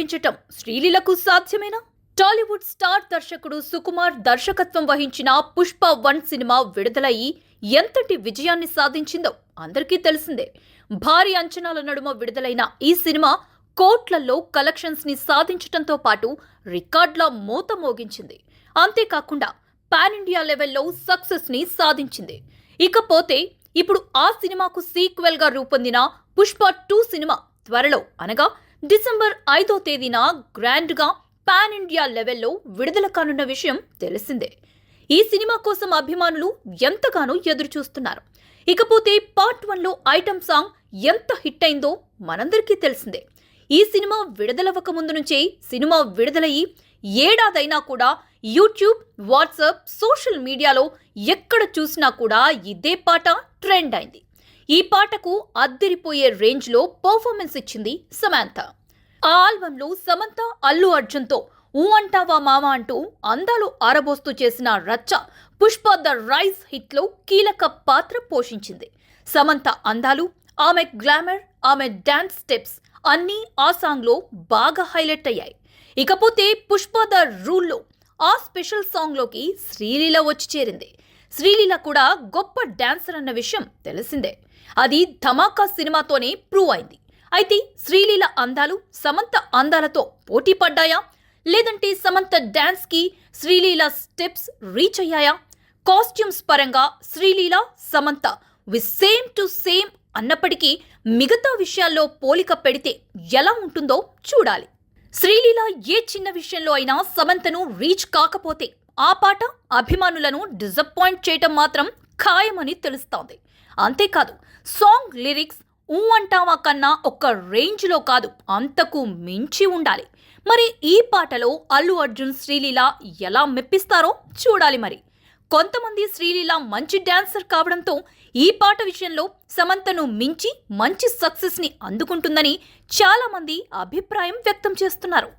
మెప్పించటం శ్రీలీలకు సాధ్యమేనా? టాలీవుడ్ స్టార్ దర్శకుడు సుకుమార్ దర్శకత్వం వహించిన పుష్ప 1 సినిమా విడుదలయ్యి ఎంతటి విజయాన్ని సాధించిందో అందరికీ తెలిసిందే. భారీ అంచనాల నడుమ విడుదలైన ఈ సినిమా కోట్లలో కలెక్షన్స్ ని సాధించటంతో పాటు రికార్డుల మోత మోగించింది. అంతేకాకుండా పాన్ ఇండియా లెవెల్లో సక్సెస్ ని సాధించింది. ఇకపోతే ఇప్పుడు ఆ సినిమాకు సీక్వెల్ గా రూపొందిన పుష్ప 2 సినిమా త్వరలో అనగా డిసెంబర్ 5వ తేదీన గ్రాండ్ గా పాన్ ఇండియా లెవెల్లో విడుదల కానున్న విషయం తెలిసిందే. ఈ సినిమా కోసం అభిమానులు ఎంతగానో ఎదురు చూస్తున్నారు. ఇకపోతే పార్ట్ 1లో ఐటమ్ సాంగ్ ఎంత హిట్ అయిందో మనందరికీ తెలిసిందే. ఈ సినిమా విడుదలవ్వక ముందు నుంచే సినిమా విడుదలయ్యి ఏడాదైనా కూడా యూట్యూబ్, వాట్సాప్, సోషల్ మీడియాలో ఎక్కడ చూసినా కూడా ఇదే పాట ట్రెండ్ అయింది. ఈ పాటకు అద్దరిపోయే రేంజ్లో పర్ఫార్మెన్స్ ఇచ్చింది సమంత. ఆ ఆల్బంలో సమంత అల్లు అర్జున్తో ఊ అంటావా మామ అంటూ అందాలు ఆరబోస్తూ చేసిన రచ్చ పుష్ప ద రైజ్ హిట్లో కీలక పాత్ర పోషించింది. సమంత అందాలు, ఆమె గ్లామర్, ఆమె డాన్స్ స్టెప్స్ అన్నీ ఆ సాంగ్లో బాగా హైలైట్ అయ్యాయి. ఇకపోతే పుష్ప ద రూల్లో ఆ స్పెషల్ సాంగ్లోకి శ్రీలీల వచ్చి చేరింది. శ్రీలీల కూడా గొప్ప డాన్సర్ అన్న విషయం తెలిసిందే. అది ధమాకా సినిమాతోనే ప్రూవ్ అయింది. అయితే శ్రీలీల అందాలు సమంత అందాలతో పోటీ పడ్డాయా, లేదంటే సమంత డాన్స్ కి శ్రీలీల స్టెప్స్ రీచ్ అయ్యాయా? కాస్ట్యూమ్స్ పరంగా Sreeleela, Samantha same to same అన్నప్పటికీ మిగతా విషయాల్లో పోలిక పెడితే ఎలా ఉంటుందో చూడాలి. శ్రీలీల ఏ చిన్న విషయంలో అయినా సమంతను రీచ్ కాకపోతే ఆ పాట అభిమానులను డిసప్పాయింట్ చేయటం మాత్రం ఖాయమని తెలుస్తోంది. అంతేకాదు సాంగ్ లిరిక్స్ ఊ అంటావా కన్నా ఒక్క రేంజ్లో కాదు, అంతకు మించి ఉండాలి. మరి ఈ పాటలో అల్లు అర్జున్, శ్రీలీల ఎలా మెప్పిస్తారో చూడాలి. మరి కొంతమంది శ్రీలీల మంచి డాన్సర్ కావడంతో ఈ పాట విషయంలో సమంతను మించి మంచి సక్సెస్ ని అందుకుంటుందని చాలా మంది అభిప్రాయం వ్యక్తం చేస్తున్నారు.